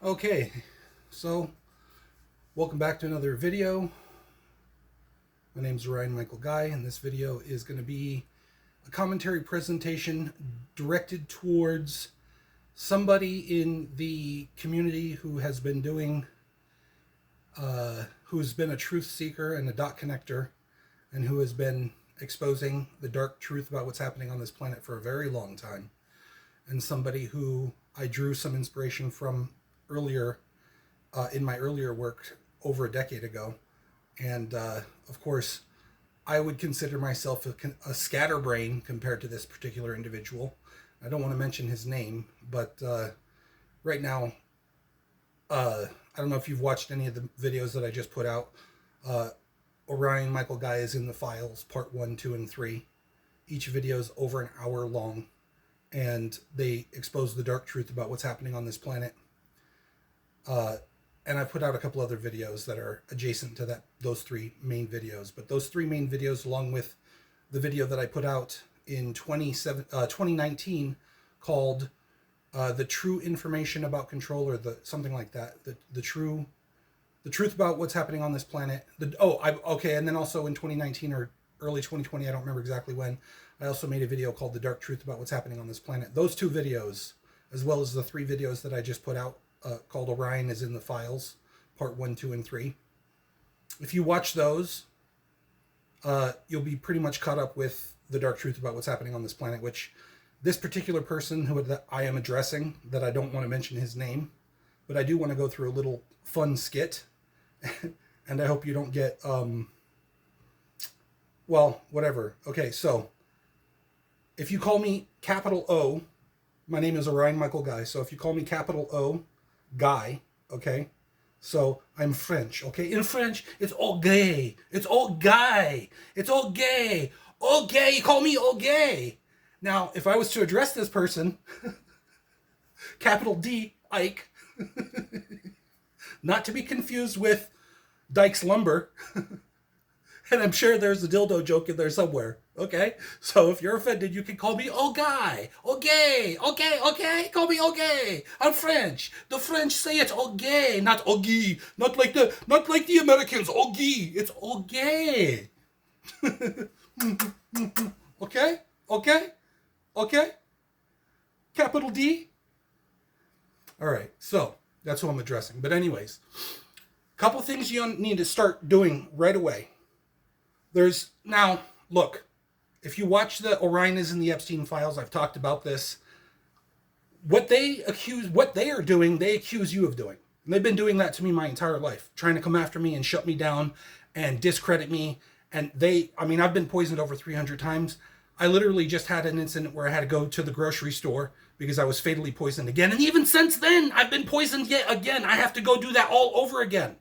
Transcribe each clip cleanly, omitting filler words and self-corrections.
Okay, so welcome back to another video. My name is Ryan Michael Guy, and this video is going to be a commentary presentation directed towards somebody in the community who has been who's been a truth seeker and a dot connector, and who has been exposing the dark truth about what's happening on this planet for a very long time, and somebody who I drew some inspiration from earlier in my earlier work over a decade ago. And of course, I would consider myself a scatterbrain compared to this particular individual. I don't want to mention his name, but right now, I don't know if you've watched any of the videos that I just put out. Orion Michael Guy is in the files, part 1, 2, and 3. Each video is over an hour long, and they expose the dark truth about what's happening on this planet. And I put out a couple other videos that are adjacent to those 3 main videos. But those 3 main videos, along with the video that I put out in 2019 called The True Information About Control, or something like that. The truth about what's happening on this planet. And then also in 2019 or early 2020, I don't remember exactly when, I also made a video called The Dark Truth About What's Happening on This Planet. Those 2 videos, as well as the 3 videos that I just put out, called Orion is in the Files, part 1, 2, and 3. If you watch those, you'll be pretty much caught up with the dark truth about what's happening on this planet, which this particular person that I am addressing, that I don't want to mention his name, but I do want to go through a little fun skit, and I hope you don't get, well, whatever. Okay, so if you call me capital O, my name is Orion Michael Guy, so if you call me capital O, Guy, okay? So I'm French, okay? In French, it's all gay. It's all guy. It's all gay. All gay. You call me all gay. Now, if I was to address this person, capital D, Ike, not to be confused with Dyke's Lumber, and I'm sure there's a dildo joke in there somewhere. Okay? So if you're offended, you can call me oh guy, oh gay, okay? Call me oh gay. I'm French. The French say it's oh gay, not oh gay. Not like the Americans, oh gay. It's oh gay. Okay? Okay? Capital D? Alright, so that's who I'm addressing. But anyways, couple things you need to start doing right away. Now, look, if you watch the Orion is in the Epstein Files, I've talked about this. What they are doing, they accuse you of doing. And they've been doing that to me my entire life, trying to come after me and shut me down and discredit me. And I've been poisoned over 300 times. I literally just had an incident where I had to go to the grocery store because I was fatally poisoned again. And even since then, I've been poisoned yet again. I have to go do that all over again.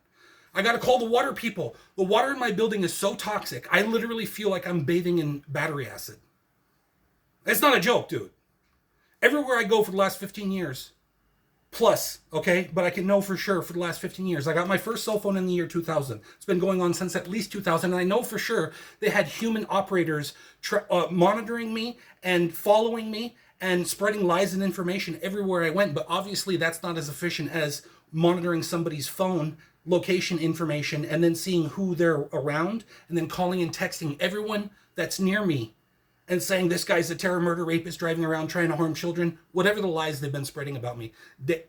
I gotta call the water people. The water in my building is so toxic, I literally feel like I'm bathing in battery acid. It's not a joke, dude. Everywhere I go for the last 15 years, plus, okay? But I can know for sure for the last 15 years. I got my first cell phone in the year 2000. It's been going on since at least 2000, and I know for sure they had human operators monitoring me and following me and spreading lies and information everywhere I went, but obviously that's not as efficient as monitoring somebody's phone location information and then seeing who they're around and then calling and texting everyone that's near me and saying this guy's a terror murder rapist driving around trying to harm children, whatever the lies they've been spreading about me. They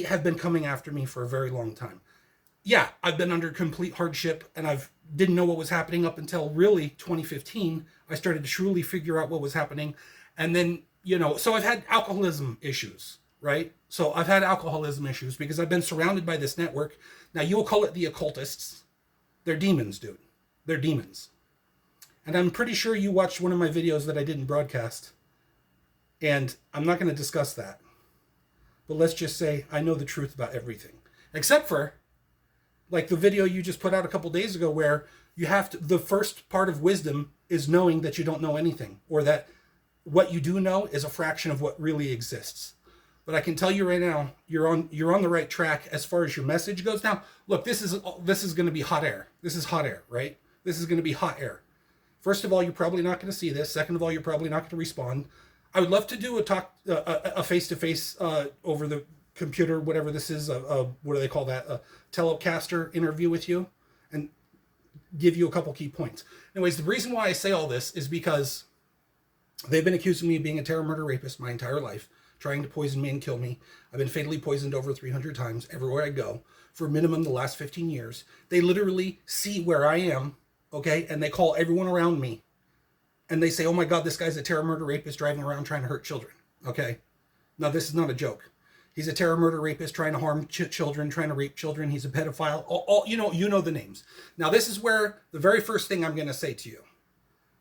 have been coming after me for a very long time. Yeah, I've been under complete hardship, and didn't know what was happening up until really 2015. I started to truly figure out what was happening. And then, so I've had alcoholism issues, right? So I've had alcoholism issues because I've been surrounded by this network. Now, you'll call it the occultists. They're demons, dude. They're demons. And I'm pretty sure you watched one of my videos that I didn't broadcast. And I'm not going to discuss that. But let's just say I know the truth about everything. Except for, like the video you just put out a couple days ago where the first part of wisdom is knowing that you don't know anything. Or that what you do know is a fraction of what really exists. But I can tell you right now, you're on the right track as far as your message goes. Now, look, this is going to be hot air. This is hot air, right? This is going to be hot air. First of all, you're probably not going to see this. Second of all, you're probably not going to respond. I would love to do a face-to-face over the computer, whatever this is, what do they call that? A telecaster interview with you and give you a couple key points. Anyways, the reason why I say all this is because they've been accusing me of being a terror murder rapist my entire life, trying to poison me and kill me. I've been fatally poisoned over 300 times everywhere I go for minimum the last 15 years. They literally see where I am, okay, and they call everyone around me. And they say, oh my God, this guy's a terror murder rapist driving around trying to hurt children, okay? Now, this is not a joke. He's a terror murder rapist trying to harm children, trying to rape children. He's a pedophile. You know the names. Now, this is where the very first thing I'm going to say to you.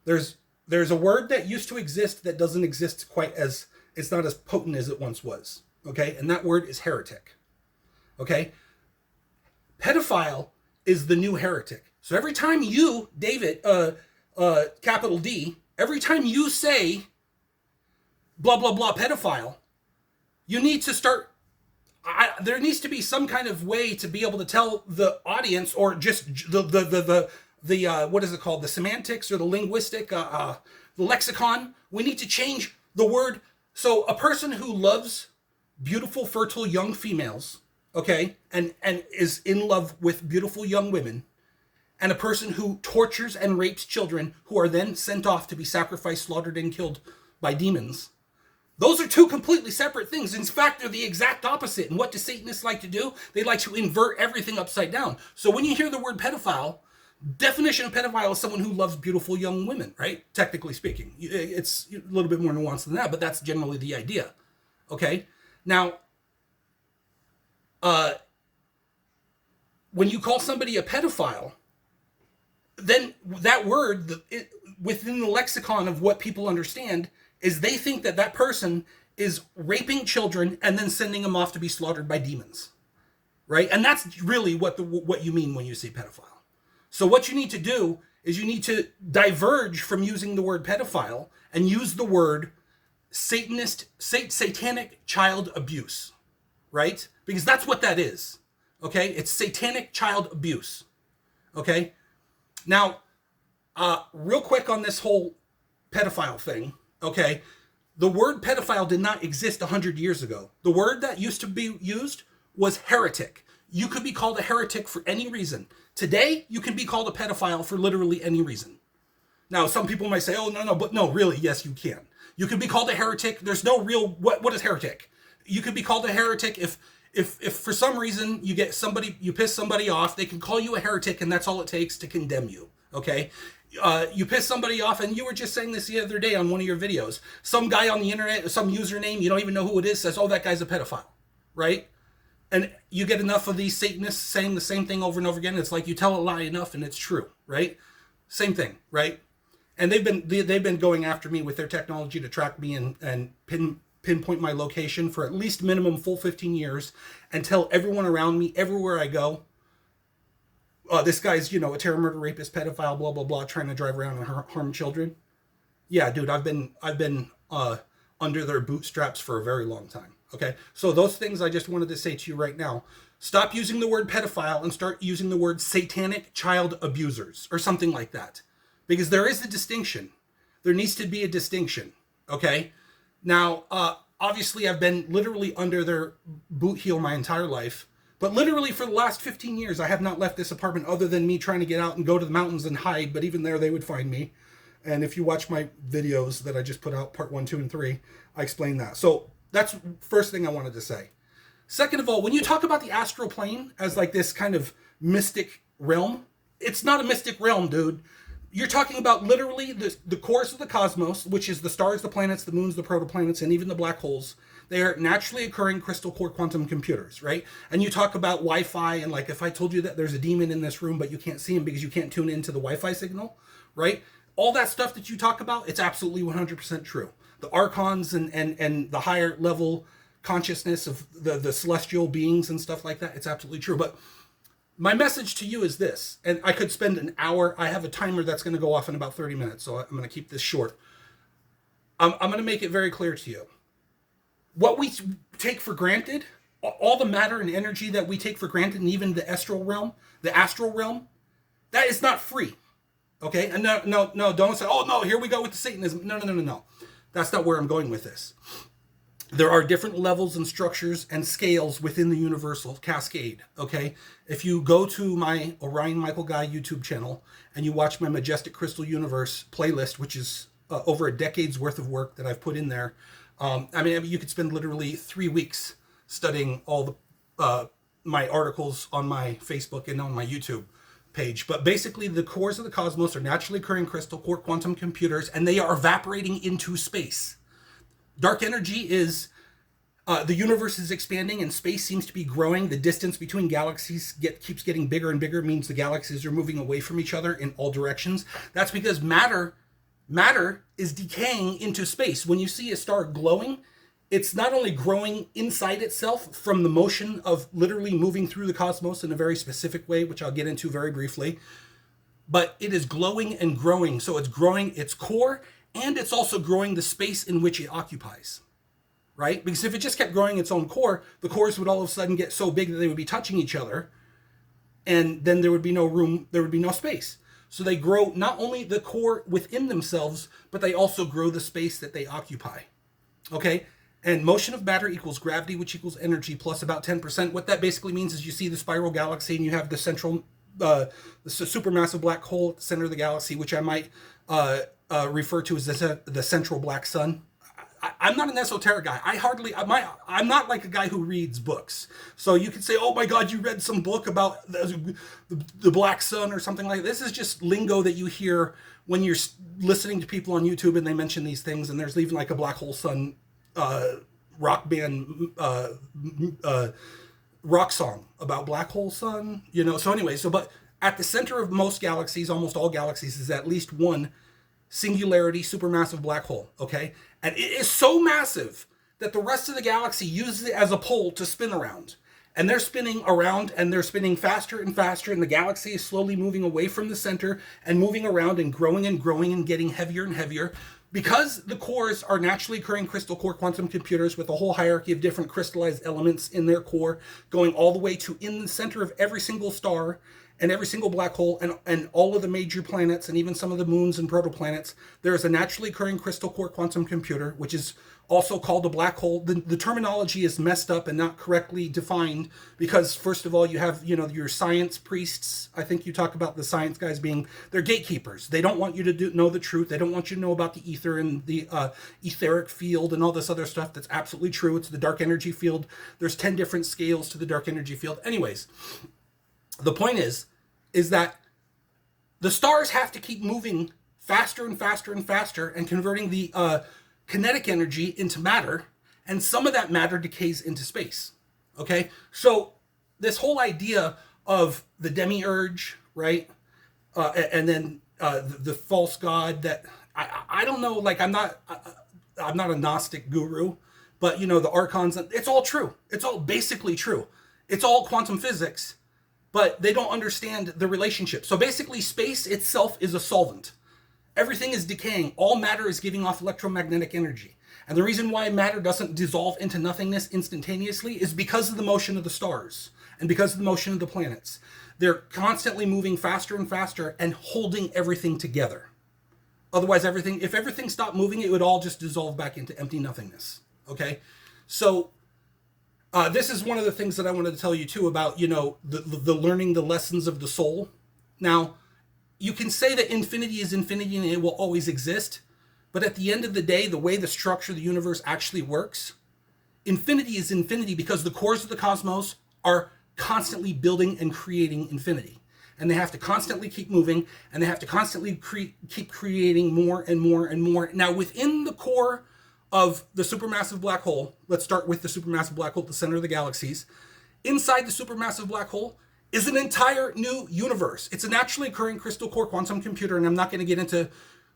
There's a word that used to exist that doesn't exist quite as, it's not as potent as it once was, okay? And that word is heretic, okay? Pedophile is the new heretic. So every time you, David, capital D, every time you say blah, blah, blah, pedophile, you need to start, there needs to be some kind of way to be able to tell the audience, or just the what is it called? The semantics or the linguistic, the lexicon. We need to change the word. So a person who loves beautiful, fertile young females, okay, and is in love with beautiful young women, and a person who tortures and rapes children who are then sent off to be sacrificed, slaughtered, and killed by demons. Those are two completely separate things. In fact, they're the exact opposite. And what do Satanists like to do? They like to invert everything upside down. So when you hear the word pedophile, definition of pedophile is someone who loves beautiful young women, right? Technically speaking. It's a little bit more nuanced than that, but that's generally the idea. Okay? Now, when you call somebody a pedophile, then that word, within the lexicon of what people understand, is they think that that person is raping children and then sending them off to be slaughtered by demons, right? And that's really what you mean when you say pedophile. So what you need to do is you need to diverge from using the word pedophile and use the word satanic child abuse, right? Because that's what that is, okay? It's satanic child abuse, okay? Now, real quick on this whole pedophile thing, okay, the word pedophile did not exist 100 years ago. The word that used to be used was heretic. You could be called a heretic for any reason. Today, you can be called a pedophile for literally any reason. Now, some people might say, oh, no, but no, really, yes, you can. You can be called a heretic. There's no real, what is heretic? You could be called a heretic if for some reason you piss somebody off, they can call you a heretic, and that's all it takes to condemn you, okay? You piss somebody off, and you were just saying this the other day on one of your videos. Some guy on the internet, some username, you don't even know who it is, says, oh, that guy's a pedophile, right? And you get enough of these Satanists saying the same thing over and over again. It's like you tell a lie enough and it's true, right? Same thing, right? And they've been going after me with their technology to track me and pinpoint my location for at least minimum full 15 years and tell everyone around me, everywhere I go, this guy's, a terror murder rapist, pedophile, blah, blah, blah, trying to drive around and harm children. Yeah, dude, I've been under their bootstraps for a very long time. Okay, so those things I just wanted to say to you right now. Stop using the word pedophile and start using the word satanic child abusers or something like that. Because there is a distinction. There needs to be a distinction, okay? Now, obviously I've been literally under their boot heel my entire life. But literally for the last 15 years, I have not left this apartment other than me trying to get out and go to the mountains and hide. But even there, they would find me. And if you watch my videos that I just put out, part 1, 2, and 3, I explain that. So that's the first thing I wanted to say. Second of all, when you talk about the astral plane as like this kind of mystic realm, it's not a mystic realm, dude. You're talking about literally the cores of the cosmos, which is the stars, the planets, the moons, the protoplanets, and even the black holes. They are naturally occurring crystal core quantum computers, right? And you talk about Wi-Fi, and like if I told you that there's a demon in this room, but you can't see him because you can't tune into the Wi-Fi signal, right? All that stuff that you talk about, it's absolutely 100% true. The archons and the higher level consciousness of the celestial beings and stuff like that, it's absolutely true. But my message to you is this, and I could spend an hour. I have a timer that's going to go off in about 30 minutes, so I'm going to keep this short. I'm going to make it very clear to you. What we take for granted, all the matter and energy that we take for granted, and even the astral realm, that is not free. Okay? And no, don't say, oh no, here we go with the Satanism. No. That's not where I'm going with this. there are different levels and structures and scales within the universal cascade, okay? If you go to my Orion Michael Guy YouTube channel and you watch my Majestic Crystal Universe playlist, which is over a decade's worth of work that I've put in there, I mean, you could spend literally 3 weeks studying all the my articles on my Facebook and on my YouTube page. But basically, the cores of the cosmos are naturally occurring crystal core quantum computers, and they are evaporating into space. Dark energy is, the universe is expanding and space seems to be growing. The distance between galaxies keeps getting bigger and bigger, means the galaxies are moving away from each other in all directions. That's because matter is decaying into space. When you see a star glowing, it's not only growing inside itself from the motion of literally moving through the cosmos in a very specific way, which I'll get into very briefly, but it is glowing and growing. So it's growing its core, and it's also growing the space in which it occupies, right? Because if it just kept growing its own core, the cores would all of a sudden get so big that they would be touching each other, and then there would be no room, there would be no space. So they grow not only the core within themselves, but they also grow the space that they occupy, okay? And motion of matter equals gravity, which equals energy, plus about 10%. What that basically means is you see the spiral galaxy, and you have the central, the supermassive black hole at the center of the galaxy, which I might refer to as the central black sun. I'm not an esoteric guy. I'm not like a guy who reads books. So you could say, oh my God, you read some book about the black sun or something like that. This is just lingo that you hear when you're listening to people on YouTube and they mention these things, and there's even like a black hole sun rock band rock song about black hole sun, you know. So anyway, but at the center of most galaxies, almost all galaxies, is at least one singularity supermassive black hole, okay? And it is so massive that the rest of the galaxy uses it as a pole to spin around. And they're spinning around, and they're spinning faster and faster, and the galaxy is slowly moving away from the center and moving around and growing and getting heavier and heavier. Because the cores are naturally occurring crystal core quantum computers with a whole hierarchy of different crystallized elements in their core, going all the way to in the center of every single star and every single black hole and all of the major planets and even some of the moons and protoplanets, there is a naturally occurring crystal core quantum computer, which is also called a black hole. The terminology is messed up and not correctly defined because, first of all, you have, you know, your science priests. I think you talk about the science guys being, they're gatekeepers. They don't want you to know the truth. They don't want you to know about the ether and the etheric field and all this other stuff. That's absolutely true. It's the dark energy field. There's 10 different scales to the dark energy field. Anyways, the point is that the stars have to keep moving faster and faster and faster and converting the kinetic energy into matter, and some of that matter decays into space, okay? So this whole idea of the demiurge, right? And then the false god that, I don't know, like I'm not a Gnostic guru, but you know, the archons, it's all true. It's all basically true. It's all quantum physics, but they don't understand the relationship. So basically space itself is a solvent. Everything is decaying. All matter is giving off electromagnetic energy. And the reason why matter doesn't dissolve into nothingness instantaneously is because of the motion of the stars and because of the motion of the planets. They're constantly moving faster and faster and holding everything together. Otherwise, if everything stopped moving, it would all just dissolve back into empty nothingness. Okay? So this is one of the things that I wanted to tell you too about, you know, the learning the lessons of the soul. Now, you can say that infinity is infinity and it will always exist, but at the end of the day, the way the structure of the universe actually works, infinity is infinity because the cores of the cosmos are constantly building and creating infinity. And they have to constantly keep moving, and they have to constantly keep creating more and more and more. Now, within the core of the supermassive black hole, let's start with the supermassive black hole at the center of the galaxies. Inside the supermassive black hole is an entire new universe. It's a naturally occurring crystal core quantum computer, and I'm not going to get into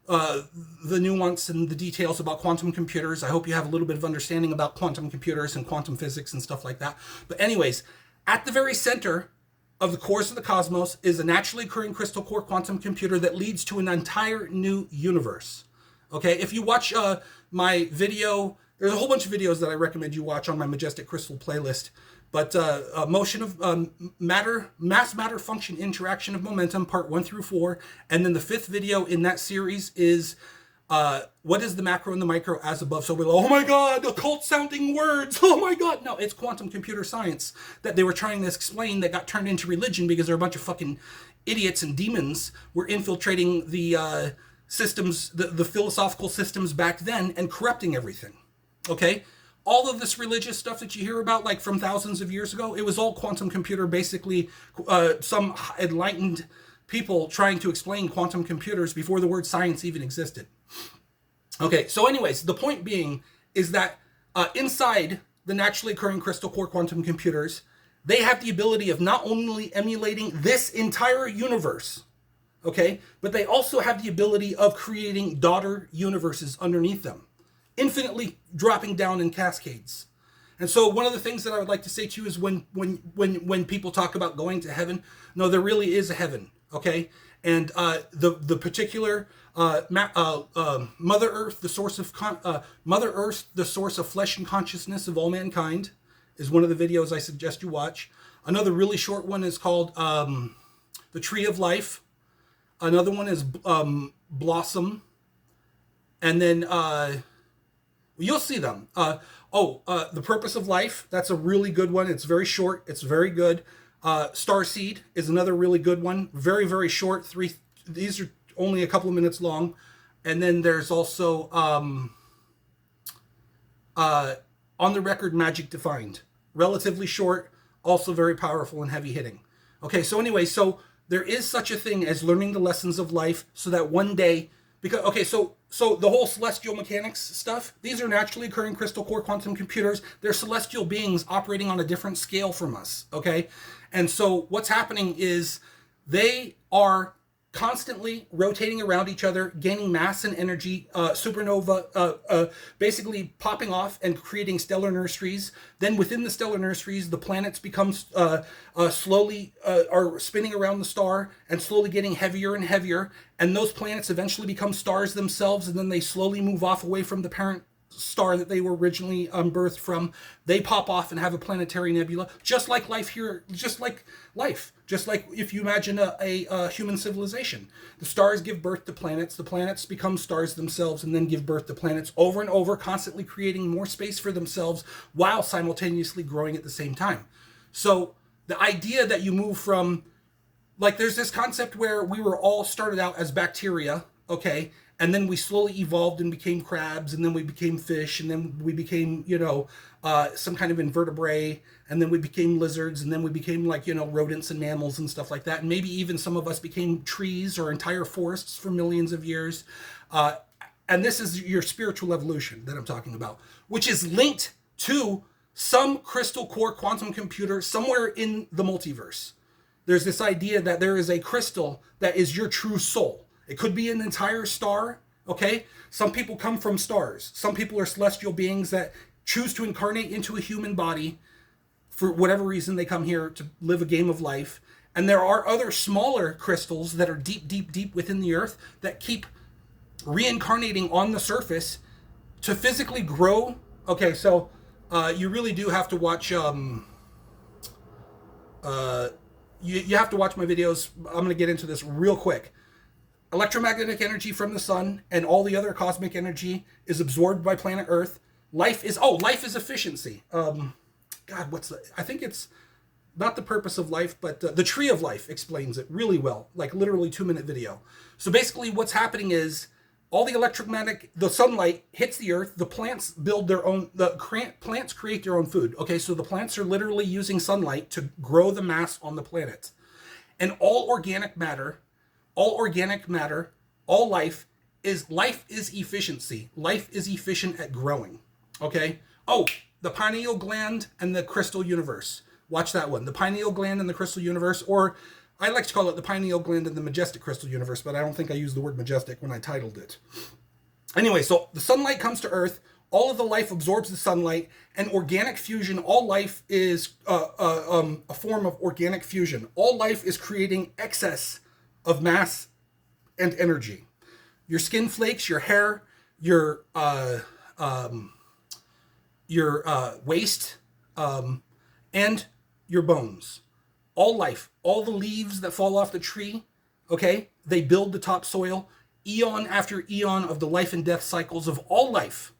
the nuance and the details about quantum computers. I hope you have a little bit of understanding about quantum computers and quantum physics and stuff like that. But anyways, at the very center of the cores of the cosmos is a naturally occurring crystal core quantum computer that leads to an entire new universe. Okay, if you watch my video, there's a whole bunch of videos that I recommend you watch on my Majestic Crystal playlist. But motion of matter, mass matter function interaction of momentum, part 1 through 4. And then the 5th video in that series is what is the macro and the micro as above so below? Oh my God, occult sounding words. Oh my God. No, it's quantum computer science that they were trying to explain that got turned into religion because there are a bunch of fucking idiots and demons were infiltrating the systems, the philosophical systems back then and corrupting everything. Okay? All of this religious stuff that you hear about, like from thousands of years ago, it was all quantum computer, basically some enlightened people trying to explain quantum computers before the word science even existed. Okay, so anyways, the point being is that inside the naturally occurring crystal core quantum computers, they have the ability of not only emulating this entire universe, okay, but they also have the ability of creating daughter universes underneath them, infinitely dropping down in cascades. And so one of the things that I would like to say to you is when people talk about going to heaven, no, there really is a heaven, okay? And the particular Mother Earth, the source of Mother Earth, the source of flesh and consciousness of all mankind, is one of the videos I suggest you watch. Another really short one is called The Tree of Life. Another one is Blossom. And then you'll see them. The Purpose of Life. That's a really good one. It's very short. It's very good. Starseed is another really good one. Very, very short. These are only a couple of minutes long. And then there's also On the Record, Magic Defined. Relatively short, also very powerful and heavy hitting. Okay, so anyway, so there is such a thing as learning the lessons of life so that one day, so the whole celestial mechanics stuff, these are naturally occurring crystal core quantum computers. They're celestial beings operating on a different scale from us, okay? And so what's happening is they are constantly rotating around each other, gaining mass and energy, supernova, basically popping off and creating stellar nurseries. Then within the stellar nurseries, the planets become slowly are spinning around the star and slowly getting heavier and heavier. And those planets eventually become stars themselves, and then they slowly move off away from the parent star that they were originally birthed from. They pop off and have a planetary nebula, just like life here, just like if you imagine a human civilization. The stars give birth to planets, the planets become stars themselves and then give birth to planets over and over, constantly creating more space for themselves while simultaneously growing at the same time. So the idea that you move from, like, there's this concept where we were all started out as bacteria, okay, and then we slowly evolved and became crabs, and then we became fish, and then we became, some kind of invertebrate, and then we became lizards, and then we became rodents and mammals and stuff like that. And maybe even some of us became trees or entire forests for millions of years. And this is your spiritual evolution that I'm talking about, which is linked to some crystal core quantum computer somewhere in the multiverse. There's this idea that there is a crystal that is your true soul. It could be an entire star, okay? Some people come from stars. Some people are celestial beings that choose to incarnate into a human body for whatever reason. They come here to live a game of life. And there are other smaller crystals that are deep, deep, deep within the earth that keep reincarnating on the surface to physically grow. Okay, so you really do have to watch... You have to watch my videos. I'm going to get into this real quick. Electromagnetic energy from the sun and all the other cosmic energy is absorbed by planet Earth. Life is efficiency. I think it's not the purpose of life, but the tree of life explains it really well, like literally 2-minute video. So basically what's happening is all the sunlight hits the earth, the plants build their own, plants create their own food. Okay, so the plants are literally using sunlight to grow the mass on the planet. And all organic matter, all life is efficiency. Life is efficient at growing. Okay? Oh, the pineal gland and the crystal universe. Watch that one. The pineal gland and the crystal universe, or I like to call it the pineal gland and the majestic crystal universe, but I don't think I used the word majestic when I titled it. Anyway, so the sunlight comes to Earth, all of the life absorbs the sunlight, and organic fusion, all life is a form of organic fusion. All life is creating excess of mass and energy. Your skin flakes, your hair, your waist, and your bones. All life, all the leaves that fall off the tree, okay, they build the topsoil. eon after eon of the life and death cycles of all life,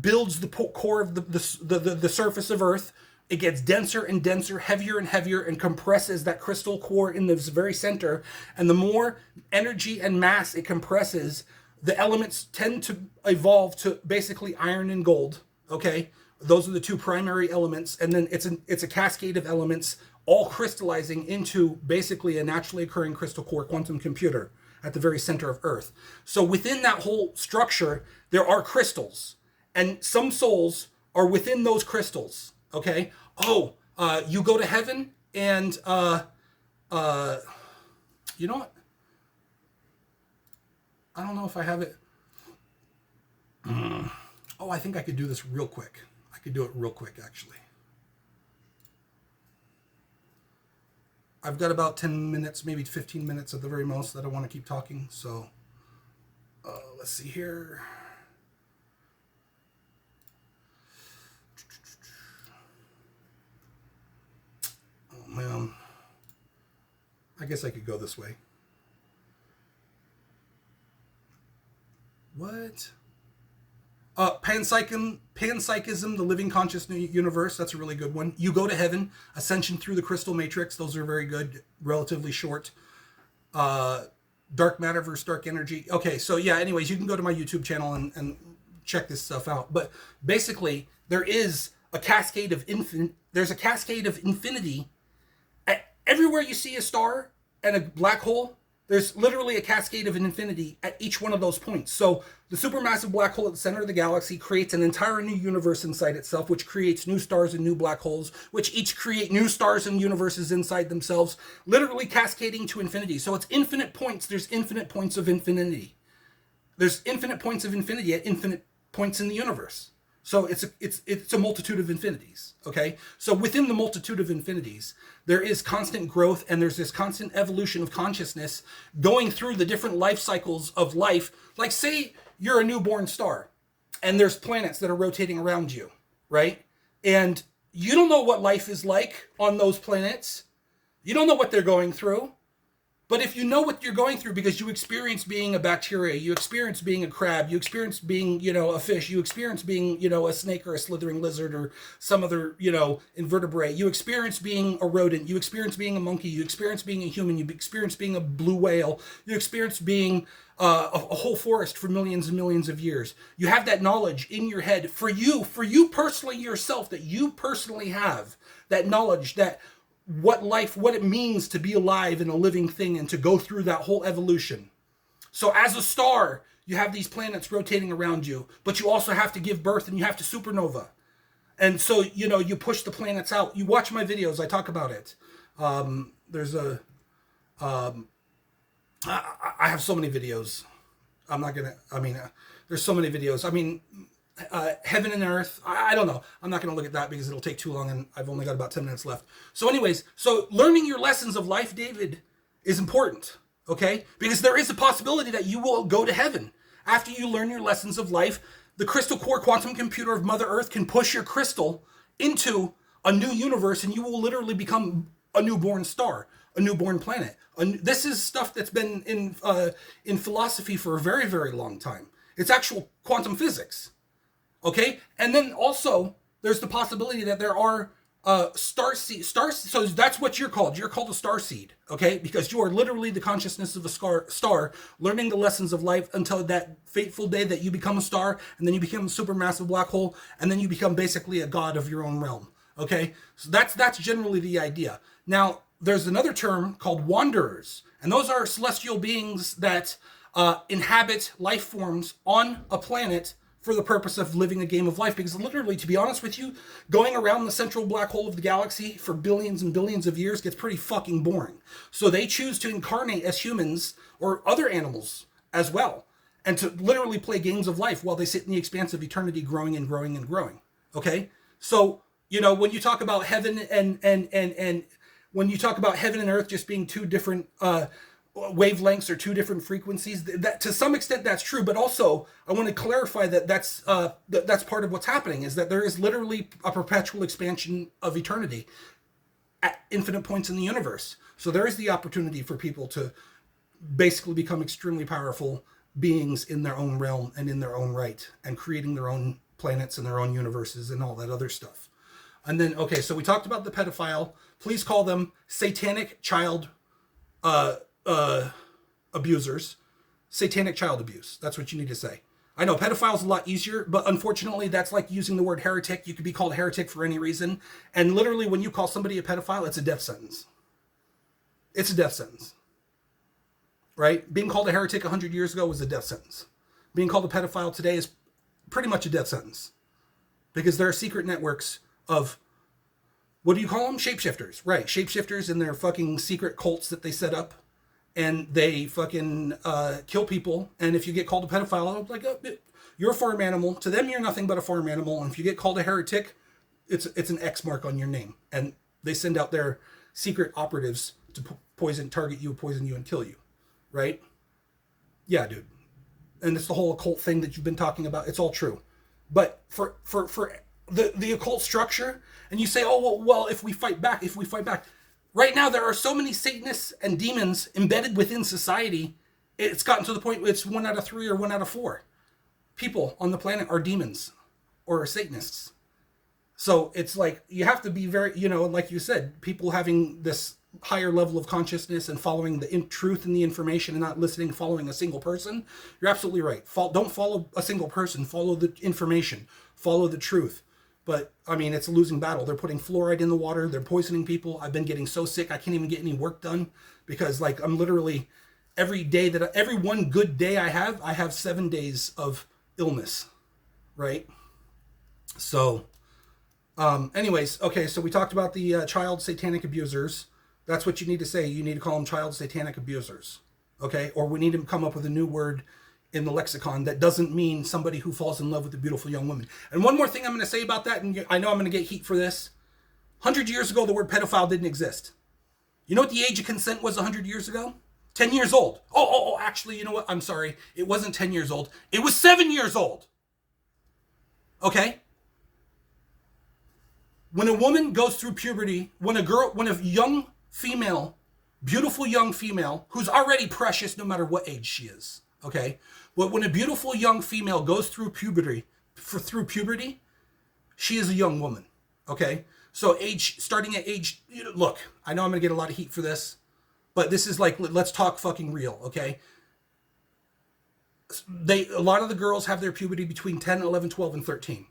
builds the core of the surface of Earth. It gets denser and denser, heavier and heavier, and compresses that crystal core in the very center. And the more energy and mass it compresses, the elements tend to evolve to basically iron and gold. Okay, those are the two primary elements, and then it's a cascade of elements all crystallizing into basically a naturally occurring crystal core quantum computer at the very center of Earth. So within that whole structure, there are crystals, and some souls are within those crystals. Okay. You go to heaven, and you know what? I don't know if I have it. I think I could do this real quick. I could do it real quick, actually. I've got about 10 minutes, maybe 15 minutes at the very most that I want to keep talking. So let's see here. Oh, man. I guess I could go this way. What? Panpsychism, the living conscious universe. That's a really good one. You go to heaven. Ascension through the crystal matrix. Those are very good, relatively short. Dark matter versus dark energy. Okay, so yeah, anyways, you can go to my YouTube channel and check this stuff out. But basically, there is a cascade of there's a cascade of infinity. Everywhere you see a star and a black hole, there's literally a cascade of an infinity at each one of those points. So the supermassive black hole at the center of the galaxy creates an entire new universe inside itself, which creates new stars and new black holes, which each create new stars and universes inside themselves, literally cascading to infinity. So it's infinite points. There's infinite points of infinity. There's infinite points of infinity at infinite points in the universe. So it's a multitude of infinities, okay? So within the multitude of infinities, there is constant growth, and there's this constant evolution of consciousness going through the different life cycles of life. Like, say you're a newborn star, and there's planets that are rotating around you, right? And you don't know what life is like on those planets. You don't know what they're going through. But if you know what you're going through because you experience being a bacteria, you experience being a crab, you experience being, a fish, you experience being, a snake or a slithering lizard or some other, invertebrate, you experience being a rodent, you experience being a monkey, you experience being a human, you experience being a blue whale, you experience being a whole forest for millions and millions of years. You have that knowledge in your head for you personally yourself, that you personally have that knowledge, that what it means to be alive and a living thing and to go through that whole evolution. So as a star, you have these planets rotating around you, but you also have to give birth and you have to supernova. And so, you push the planets out. You watch my videos, I talk about it. I have so many videos. There's so many videos. Heaven and Earth, I don't know. I'm not going to look at that because it'll take too long and I've only got about 10 minutes left. So anyways, learning your lessons of life, David, is important, okay? Because there is a possibility that you will go to heaven. After you learn your lessons of life, the crystal core quantum computer of Mother Earth can push your crystal into a new universe, and you will literally become a newborn star, a newborn planet. This is stuff that's been in philosophy for a very, very long time. It's actual quantum physics. Okay, and then also there's the possibility that there are star seed. So that's what you're called. You're called a star seed. Okay, because you are literally the consciousness of a star, learning the lessons of life until that fateful day that you become a star, and then you become a supermassive black hole, and then you become basically a god of your own realm. Okay, so that's generally the idea. Now there's another term called wanderers, and those are celestial beings that inhabit life forms on a planet for the purpose of living a game of life. Because literally, to be honest with you, going around the central black hole of the galaxy for billions and billions of years gets pretty fucking boring. So they choose to incarnate as humans or other animals as well, and to literally play games of life while they sit in the expanse of eternity, growing and growing and growing. Okay? So, when you talk about heaven and when you talk about heaven and earth just being two different wavelengths or two different frequencies, that to some extent that's true, but also I want to clarify that's part of what's happening, is that there is literally a perpetual expansion of eternity at infinite points in the universe. So there is the opportunity for people to basically become extremely powerful beings in their own realm and in their own right, and creating their own planets and their own universes and all that other stuff. And then, okay, so we talked about the pedophile. Please call them satanic child abusers. Satanic child abuse. That's what you need to say. I know pedophile's a lot easier, but unfortunately that's like using the word heretic. You could be called a heretic for any reason. And literally when you call somebody a pedophile, it's a death sentence. It's a death sentence. Right? Being called a heretic 100 years ago was a death sentence. Being called a pedophile today is pretty much a death sentence. Because there are secret networks of, what do you call them? Shapeshifters. Right. Shapeshifters and their fucking secret cults that they set up. And they fucking kill people. And if you get called a pedophile, like, you're a farm animal. To them, you're nothing but a farm animal. And if you get called a heretic, it's an X mark on your name. And they send out their secret operatives to target you, poison you, and kill you. Right? Yeah, dude. And it's the whole occult thing that you've been talking about. It's all true. But for the occult structure, and you say, oh, well, if we fight back. Right now, there are so many Satanists and demons embedded within society, it's gotten to the point where it's 1 out of 3 or 1 out of 4 people on the planet are demons or are Satanists. So it's like, you have to be very, like you said, people having this higher level of consciousness and following the truth and the information and not following a single person. You're absolutely right. Don't follow a single person. Follow the information. Follow the truth. But, I mean, it's a losing battle. They're putting fluoride in the water. They're poisoning people. I've been getting so sick, I can't even get any work done. Because, like, I'm literally, every one good day I have 7 days of illness. Right? So, anyways, okay, so we talked about the child satanic abusers. That's what you need to say. You need to call them child satanic abusers. Okay? Or we need to come up with a new word in the lexicon that doesn't mean somebody who falls in love with a beautiful young woman. And one more thing I'm going to say about that, and I know I'm going to get heat for this. 100 years ago, the word pedophile didn't exist. You know what the age of consent was 100 years ago? 10 years old. Oh, actually, you know what? I'm sorry. It wasn't 10 years old. It was 7 years old. Okay? When a woman goes through puberty, when a young female, beautiful young female, who's already precious no matter what age she is, okay? But when a beautiful young female goes through puberty, she is a young woman, okay? So starting at age, look, I know I'm going to get a lot of heat for this, but this is like, let's talk fucking real, okay? A lot of the girls have their puberty between 10, 11, 12, and 13.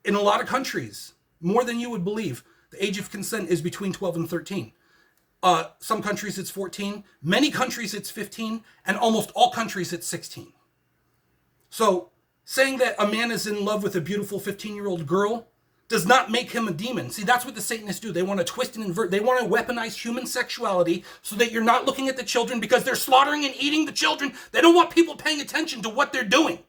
In a lot of countries, more than you would believe, the age of consent is between 12 and 13. Some countries it's 14, many countries it's 15, and almost all countries it's 16. So saying that a man is in love with a beautiful 15-year-old girl does not make him a demon. See, that's what the Satanists do. They want to twist and invert. They want to weaponize human sexuality so that you're not looking at the children because they're slaughtering and eating the children. They don't want people paying attention to what they're doing.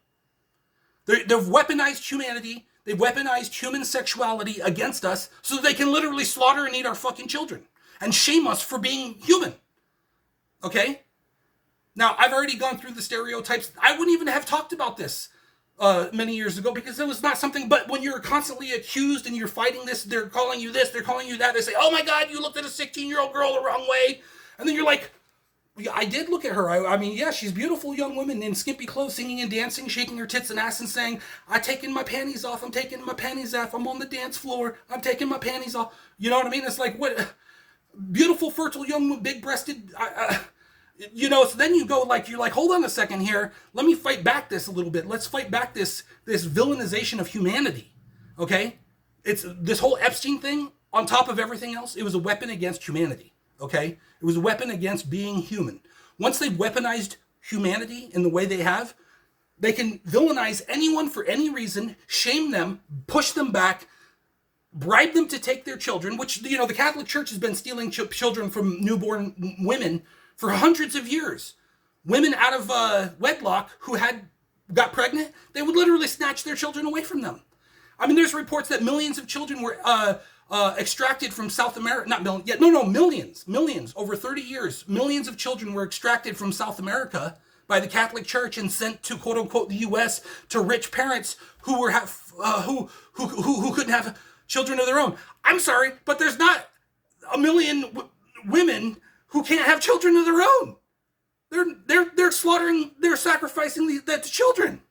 They've weaponized humanity. They've weaponized human sexuality against us so that they can literally slaughter and eat our fucking children and shame us for being human. Okay? Now, I've already gone through the stereotypes. I wouldn't even have talked about this many years ago because it was not something, but when you're constantly accused and you're fighting this, they're calling you this, they're calling you that. They say, oh my God, you looked at a 16-year-old girl the wrong way. And then you're like, I did look at her. I mean, yeah, she's a beautiful young woman in skimpy clothes, singing and dancing, shaking her tits and ass and saying, I'm taking my panties off. I'm taking my panties off. I'm on the dance floor. I'm taking my panties off. You know what I mean? It's like, what? Beautiful, fertile, young, big-breasted, so then you're like, hold on a second here. Let me fight back this a little bit. Let's fight back this villainization of humanity, okay? It's this whole Epstein thing, on top of everything else, it was a weapon against humanity, okay? It was a weapon against being human. Once they've weaponized humanity in the way they have, they can villainize anyone for any reason, shame them, push them back, bribe them to take their children, which, the Catholic Church has been stealing children from newborn women for hundreds of years. Women out of wedlock who got pregnant, they would literally snatch their children away from them. I mean, there's reports that millions of children were extracted from South America. Millions. Over 30 years, millions of children were extracted from South America by the Catholic Church and sent to quote unquote the U.S. to rich parents who couldn't have children of their own. I'm sorry, but there's not a million women who can't have children of their own. They're slaughtering, they're sacrificing the children.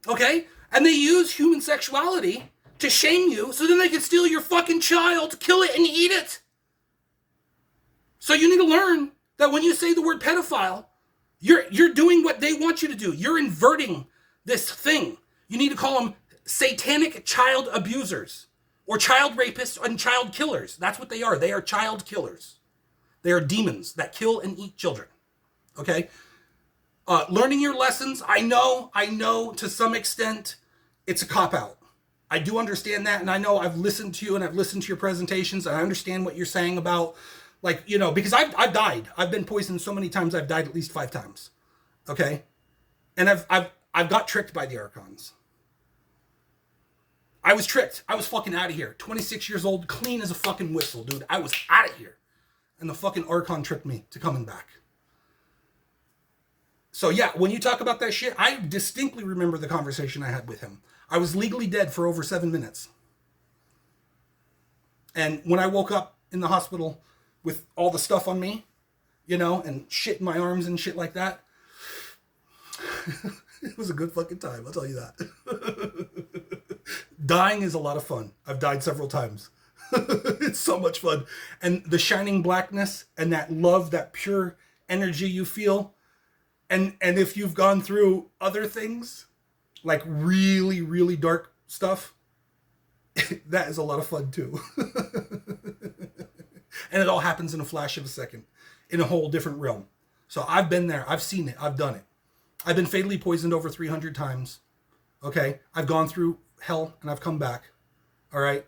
Okay? And they use human sexuality to shame you so then they can steal your fucking child, kill it, and eat it. So you need to learn that when you say the word pedophile, you're doing what they want you to do. You're inverting this thing. You need to call them satanic child abusers or child rapists and child killers. That's what they are. They are child killers. They are demons that kill and eat children. Okay? Learning your lessons, I know to some extent it's a cop-out. I do understand that, and I know I've listened to you and I've listened to your presentations, and I understand what you're saying about, like, you know, because I've died. I've been poisoned so many times, I've died at least 5 times. Okay? And I've got tricked by the Archons. I was tricked. I was fucking out of here. 26 years old, clean as a fucking whistle, dude. I was out of here. And the fucking Archon tricked me to coming back. So yeah, when you talk about that shit, I distinctly remember the conversation I had with him. I was legally dead for over 7 minutes. And when I woke up in the hospital with all the stuff on me, you know, and shit in my arms and shit like that, it was a good fucking time, I'll tell you that. Dying is a lot of fun. I've died several times. It's so much fun. And the shining blackness and that love, that pure energy you feel. And if you've gone through other things, like really, really dark stuff, that is a lot of fun too. And it all happens in a flash of a second, in a whole different realm. So I've been there. I've seen it. I've done it. I've been fatally poisoned over 300 times. Okay? I've gone through hell and I've come back. All right?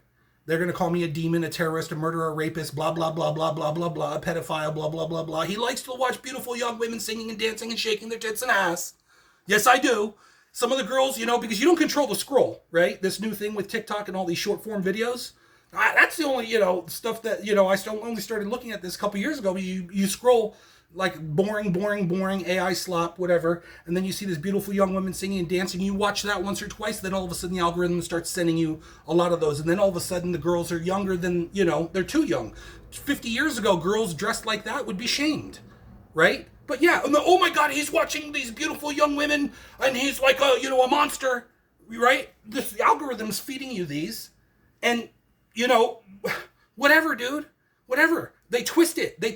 They're going to call me a demon, a terrorist, a murderer, a rapist, blah, blah, blah, blah, blah, blah, blah, a pedophile, blah, blah, blah, blah. He likes to watch beautiful young women singing and dancing and shaking their tits and ass. Yes, I do. Some of the girls, you know, because you don't control the scroll, right? This new thing with TikTok and all these short form videos. That's the only, you know, stuff that, you know, I only started looking at this a couple years ago. But you scroll like boring AI slop, whatever. And then you see this beautiful young woman singing and dancing. You watch that once or twice. Then all of a sudden the algorithm starts sending you a lot of those. And then all of a sudden the girls are younger than, you know, they're too young. 50 years ago, girls dressed like that would be shamed, right? But yeah, oh my God, he's watching these beautiful young women and he's like a, you know, a monster, right? The algorithm's feeding you these. And, you know, whatever, dude, whatever. They twist it. They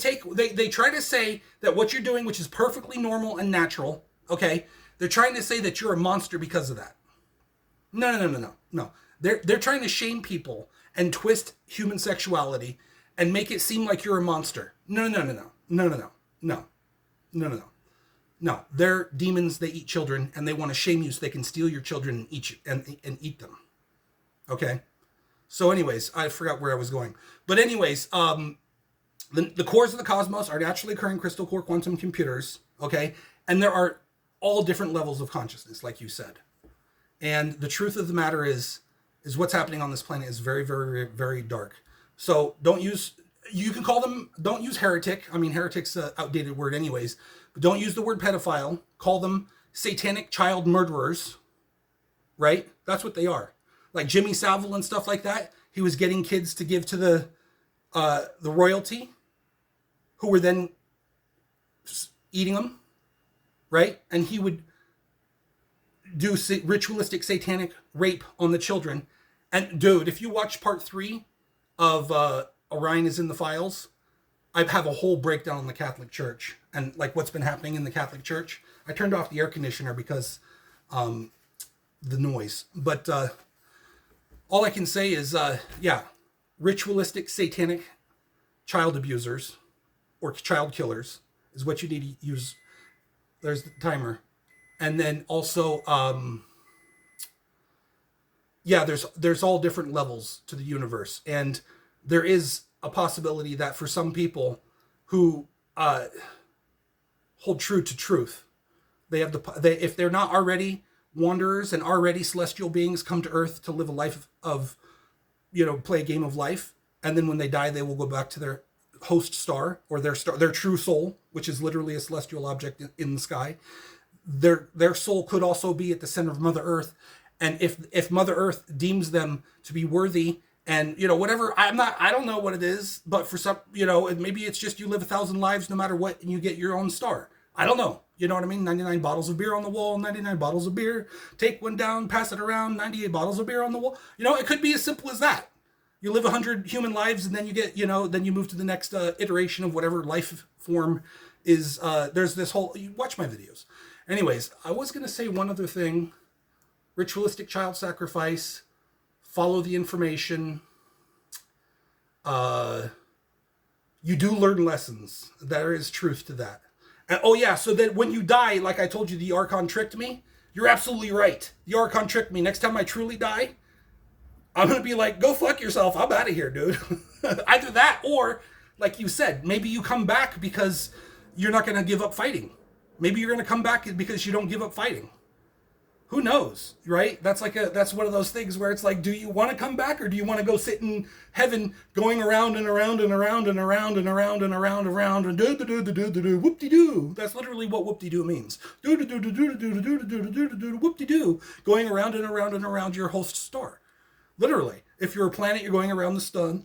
try to say that what you're doing, which is perfectly normal and natural, okay? They're trying to say that you're a monster because of that. No. They're trying to shame people and twist human sexuality and make it seem like you're a monster. No. They're demons. They eat children, and they want to shame you so they can steal your children and eat them. Okay? So anyways, I forgot where I was going. But anyways, the cores of the cosmos are naturally occurring crystal core quantum computers, okay? And there are all different levels of consciousness, like you said. And the truth of the matter is what's happening on this planet is very, very, very dark. So don't use heretic. I mean, heretic's an outdated word anyways. But don't use the word pedophile. Call them satanic child murderers, right? That's what they are. Like Jimmy Savile and stuff like that. He was getting kids to give to the royalty, who were then eating them, right? And he would do ritualistic satanic rape on the children. And dude, if you watch part 3 of Orion is in the Files, I have a whole breakdown on the Catholic Church and like what's been happening in the Catholic Church. I turned off the air conditioner because the noise. But all I can say is, ritualistic satanic child abusers or child killers is what you need to use. There's the timer. And then also, there's all different levels to the universe. And there is a possibility that for some people who hold true to truth, if they're not already wanderers and already celestial beings come to Earth to live a life of, play a game of life, and then when they die, they will go back to their host star or their true soul, which is literally a celestial object in the sky. Their soul could also be at the center of Mother Earth, and if Mother Earth deems them to be worthy, and whatever, I don't know what it is, but for some, maybe it's just you live 1,000 lives no matter what, and you get your own star. I don't know. You know what I mean? 99 bottles of beer on the wall, 99 bottles of beer. Take one down, pass it around, 98 bottles of beer on the wall. You know, it could be as simple as that. You live 100 human lives and then you get, then you move to the next iteration of whatever life form is. There's this whole, you watch my videos. Anyways, I was going to say one other thing. Ritualistic child sacrifice. Follow the information. You do learn lessons. There is truth to that. And, oh yeah, so that when you die, like I told you, the Archon tricked me. You're absolutely right. The Archon tricked me. Next time I truly die, I'm going to be like, go fuck yourself. I'm out of here, dude. Either that or, like you said, maybe you come back because you're not going to give up fighting. Maybe you're going to come back because you don't give up fighting. Who knows, right? That's one of those things where it's like, do you want to come back or do you want to go sit in heaven going around and around and around and around and around and around and around and do whoop-de-doo. That's literally what whoop-de-doo means. Whoop-de-doo, going around and around and around your host star. Literally. If you're a planet, you're going around the sun.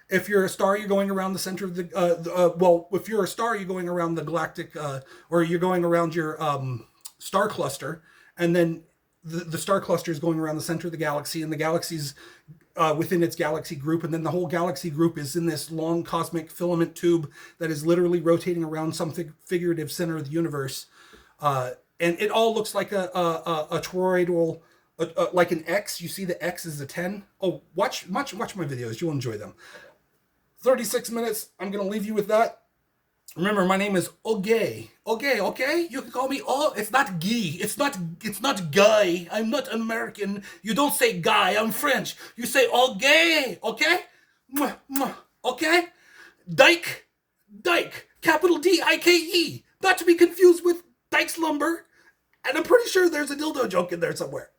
If you're a star, you're going around the center of if you're a star, you're going around the galactic, or you're going around your star cluster. And then the star cluster is going around the center of the galaxy, and the galaxy's within its galaxy group, and then the whole galaxy group is in this long cosmic filament tube that is literally rotating around some figurative center of the universe. And it all looks like a toroidal, like an X. You see the X is a 10. Oh, watch my videos. You'll enjoy them. 36 minutes. I'm going to leave you with that. Remember, my name is Ogay. Okay? You can call me it's not Guy. It's not Guy. I'm not American. You don't say Guy. I'm French. You say Ogay. Okay? Mwah, mwah. Okay? Dyke. Capital D-I-K-E. Not to be confused with Dyke's Lumber. And I'm pretty sure there's a dildo joke in there somewhere.